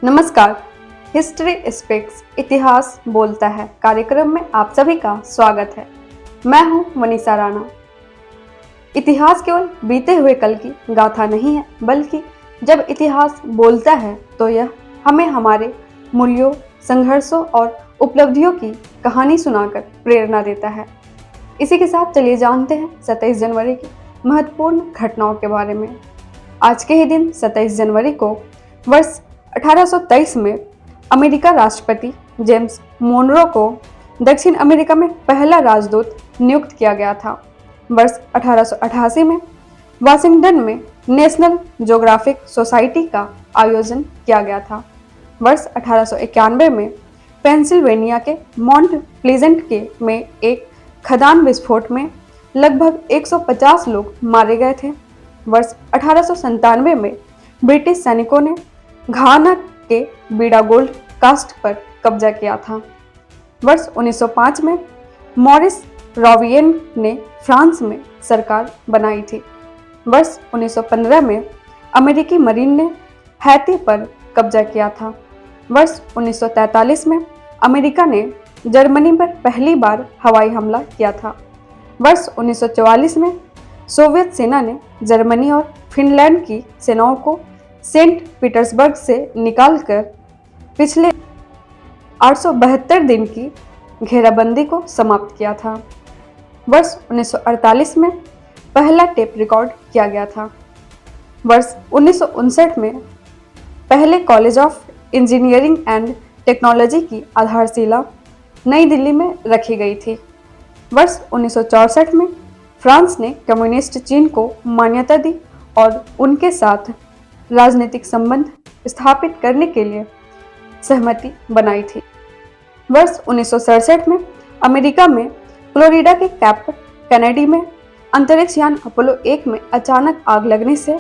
नमस्कार। History speaks इतिहास बोलता है कार्यक्रम में आप सभी का स्वागत है। मैं हूं मनीषा राणा। इतिहास केवल बीते हुए कल की गाथा नहीं है, बल्कि जब इतिहास बोलता है तो यह हमें हमारे मूल्यों, संघर्षों और उपलब्धियों की कहानी सुनाकर प्रेरणा देता है। इसी के साथ चलिए जानते हैं 27 जनवरी की महत्वपूर्ण घटनाओं के बारे में। आज के ही दिन 27 जनवरी को वर्ष 1823 में अमेरिका राष्ट्रपति जेम्स मोनरो को दक्षिण अमेरिका में पहला राजदूत नियुक्त किया गया था। वर्ष 1888 में वाशिंगटन में नेशनल ज्योग्राफिक सोसाइटी का आयोजन किया गया था। वर्ष 1891 में पेंसिल्वेनिया के माउंट प्लीजेंट में एक खदान विस्फोट में लगभग 150 लोग मारे गए थे। वर्ष 1897 में ब्रिटिश सैनिकों ने घाना के बीड़ा गोल्ड कास्ट पर कब्जा किया था। वर्ष 1905 में मॉरिस रॉवियन ने फ्रांस में सरकार बनाई थी। वर्ष 1915 में अमेरिकी मरीन ने हैती पर कब्जा किया था। वर्ष 1943 में अमेरिका ने जर्मनी पर पहली बार हवाई हमला किया था। वर्ष 1944 में सोवियत सेना ने जर्मनी और फिनलैंड की सेनाओं को सेंट पीटर्सबर्ग से निकालकर पिछले 872 दिन की घेराबंदी को समाप्त किया था। वर्ष 1948 में पहला टेप रिकॉर्ड किया गया था। वर्ष 1959 में पहले college of engineering and technology की आधारशिला नई दिल्ली में रखी गई थी। वर्ष 1964 में फ्रांस ने कम्युनिस्ट चीन को मान्यता दी और उनके साथ राजनीतिक संबंध स्थापित करने के लिए सहमति बनाई थी। वर्ष 1967 में अमेरिका में फ्लोरिडा के कैप कैनेडी में अंतरिक्ष यान अपोलो 1 में अचानक आग लगने से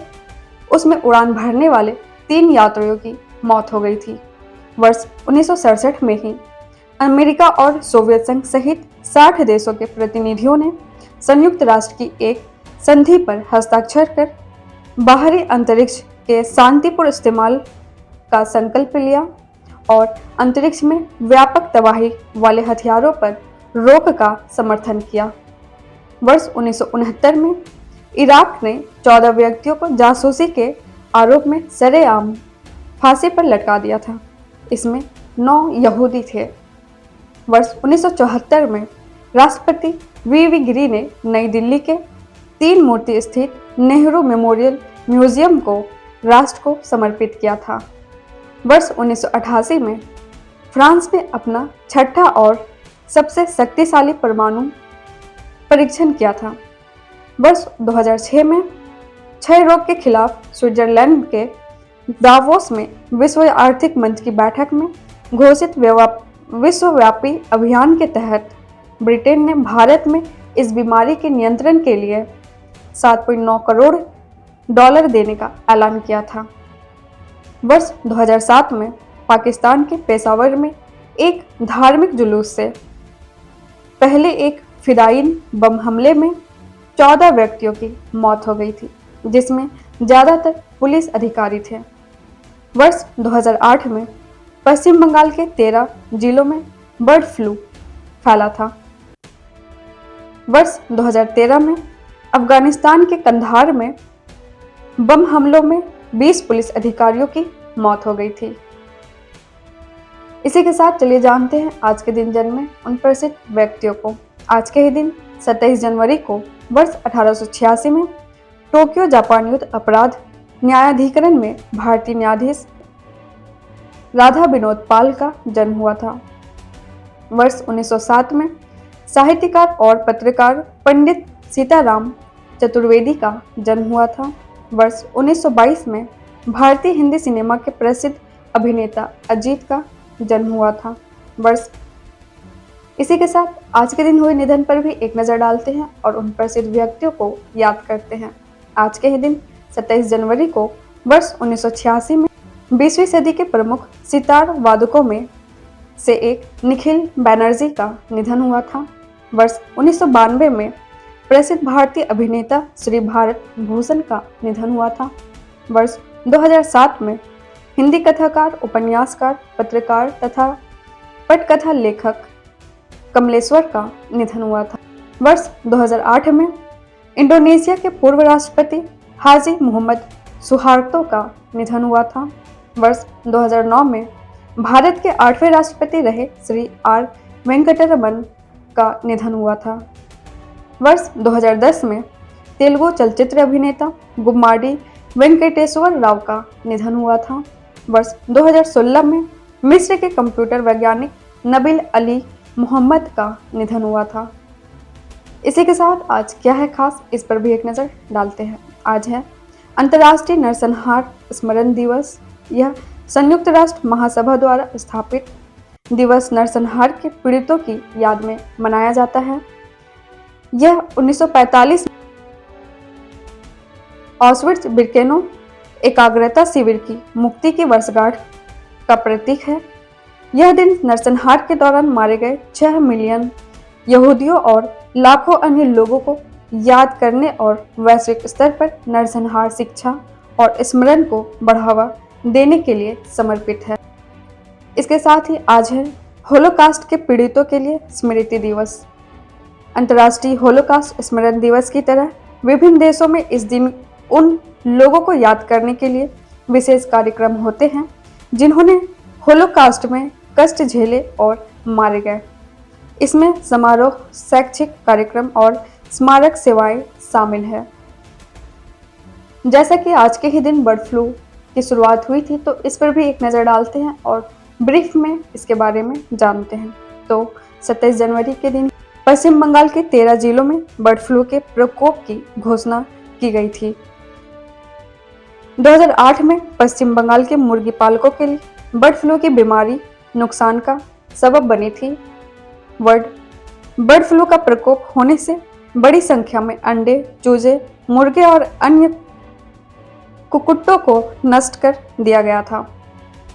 उसमें उड़ान भरने वाले 3 यात्रियों की मौत हो गई थी। वर्ष 1967 में ही अमेरिका और सोवियत संघ सहित 60 देशों के प्रतिनिधियों ने संयुक्त राष्ट्र की एक संधि पर हस्ताक्षर कर बाहरी अंतरिक्ष के शांतिपूर्ण इस्तेमाल का संकल्प लिया और अंतरिक्ष में व्यापक तबाही वाले हथियारों पर रोक का समर्थन किया। वर्ष 1969 में इराक ने 14 व्यक्तियों को जासूसी के आरोप में सरेआम फांसी पर लटका दिया था। इसमें 9 यहूदी थे। वर्ष 1974 में राष्ट्रपति वी गिरी ने नई दिल्ली के 3 मूर्ति स्थित नेहरू मेमोरियल म्यूजियम को राष्ट्र को समर्पित किया था। वर्ष 1988 में फ्रांस ने अपना छठा और सबसे शक्तिशाली परमाणु परीक्षण किया था। वर्ष 2006 में क्षय रोग के खिलाफ स्विट्जरलैंड के दावोस में विश्व आर्थिक मंच की बैठक में घोषित विश्वव्यापी अभियान के तहत ब्रिटेन ने भारत में इस बीमारी के नियंत्रण के लिए 7.9 करोड़ डॉलर देने का ऐलान किया था। वर्ष 2007 में पाकिस्तान के पेशावर में एक धार्मिक जुलूस से पहले एक फिदायीन बम हमले में 14 व्यक्तियों की मौत हो गई थी, जिसमें ज़्यादातर पुलिस अधिकारी थे। वर्ष 2008 में पश्चिम बंगाल के 13 जिलों में बर्ड फ्लू फैला था। वर्ष 2013 में अफगानिस्तान के कंधार में बम हमलों में 20 पुलिस अधिकारियों की मौत हो गई थी। इसी के साथ चलिए जानते हैं आज के दिन जन्मे उन प्रसिद्ध व्यक्तियों को। आज के ही दिन 27 जनवरी को वर्ष 1886 में टोक्यो जापान युद्ध अपराध न्यायाधिकरण में भारतीय न्यायाधीश राधा विनोद पाल का जन्म हुआ था। वर्ष 1907 में साहित्यकार और पत्रकार पंडित सीताराम चतुर्वेदी का जन्म हुआ था। वर्ष 1922 में भारतीय हिंदी सिनेमा के प्रसिद्ध अभिनेता अजीत का जन्म हुआ था। इसी के साथ आज के दिन हुए निधन पर भी एक नज़र डालते हैं और उन प्रसिद्ध व्यक्तियों को याद करते हैं। आज के ही दिन 27 जनवरी को वर्ष 1986 में 20वीं सदी के प्रमुख सितार वादकों में से एक निखिल बैनर्जी का निधन हुआ था। वर्ष 1992 में प्रसिद्ध भारतीय अभिनेता श्री भारत भूषण का निधन हुआ था। वर्ष 2007 में हिंदी कथाकार, उपन्यासकार, पत्रकार तथा पटकथा लेखक कमलेश्वर का निधन हुआ था। वर्ष 2008 में इंडोनेशिया के पूर्व राष्ट्रपति हाजी मोहम्मद सुहार्तो का निधन हुआ था। वर्ष 2009 में भारत के 8वें राष्ट्रपति रहे श्री आर वेंकटरमन का निधन हुआ था। वर्ष 2010 में तेलुगु चलचित्र अभिनेता गुम्माडी वेंकटेश्वर राव का निधन हुआ था। वर्ष 2016 में मिस्र के कंप्यूटर वैज्ञानिक नबील अली मोहम्मद का निधन हुआ था। इसी के साथ आज क्या है खास, इस पर भी एक नज़र डालते हैं। आज है अंतर्राष्ट्रीय नरसंहार स्मरण दिवस। यह संयुक्त राष्ट्र महासभा द्वारा स्थापित दिवस नरसंहार के पीड़ितों की याद में मनाया जाता है। यह 1945 ऑस्विट्ज बिरकेनो एकाग्रता शिविर की मुक्ति की वर्षगांठ का प्रतीक है। यह दिन नरसंहार के दौरान मारे गए 6 मिलियन यहूदियों और लाखों अन्य लोगों को याद करने और वैश्विक स्तर पर नरसंहार शिक्षा और स्मरण को बढ़ावा देने के लिए समर्पित है। इसके साथ ही आज है होलोकास्ट के पीड़ितों के लिए स्मृति दिवस। अंतर्राष्ट्रीय होलोकास्ट स्मरण दिवस की तरह विभिन्न देशों में इस दिन उन लोगों को याद करने के लिए विशेष कार्यक्रम होते हैं जिन्होंने होलोकास्ट में कष्ट झेले और मारे गए। इसमें समारोह, शैक्षिक कार्यक्रम और स्मारक सेवाएं शामिल है। जैसा कि आज के ही दिन बर्ड फ्लू की शुरुआत हुई थी, तो इस पर भी एक नज़र डालते हैं और ब्रीफ में इसके बारे में जानते हैं। तो 27 जनवरी के दिन पश्चिम बंगाल के 13 जिलों में बर्ड फ्लू के प्रकोप की घोषणा की गई थी। 2008 में पश्चिम बंगाल के मुर्गी पालकों के लिए बर्ड फ्लू की बीमारी नुकसान का सबब बनी थी। बर्ड फ्लू का प्रकोप होने से बड़ी संख्या में अंडे, चूजे, मुर्गे और अन्य कुक्कुटों को नष्ट कर दिया गया था।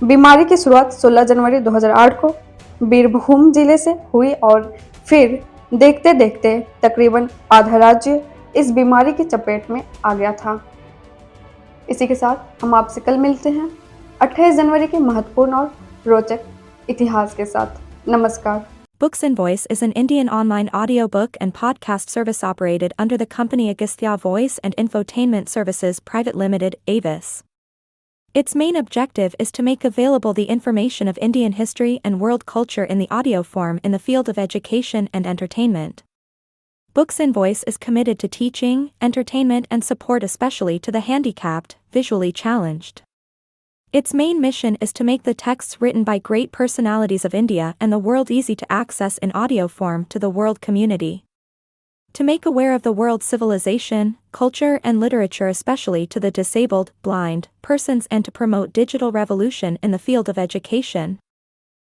बीमारी की शुरुआत 16 जनवरी 2008 को बीरभूम जिले से हुई और फिर देखते देखते तकरीबन आधा राज्य इस बीमारी की चपेट में आ गया था। इसी के साथ हम आपसे कल मिलते हैं 28 जनवरी के महत्वपूर्ण और रोचक इतिहास के साथ। नमस्कार। Books and Voice is an Indian online audiobook and podcast service operated under the company Agastya Voice and Infotainment Services Private Limited, Avis. Its main objective is to make available the information of Indian history and world culture in the audio form in the field of education and entertainment. Books and Voice is committed to teaching, entertainment and support especially to the handicapped, visually challenged. Its main mission is to make the texts written by great personalities of India and the world easy to access in audio form to the world community. To make aware of the world's civilization, culture and literature especially to the disabled, blind, persons and to promote digital revolution in the field of education.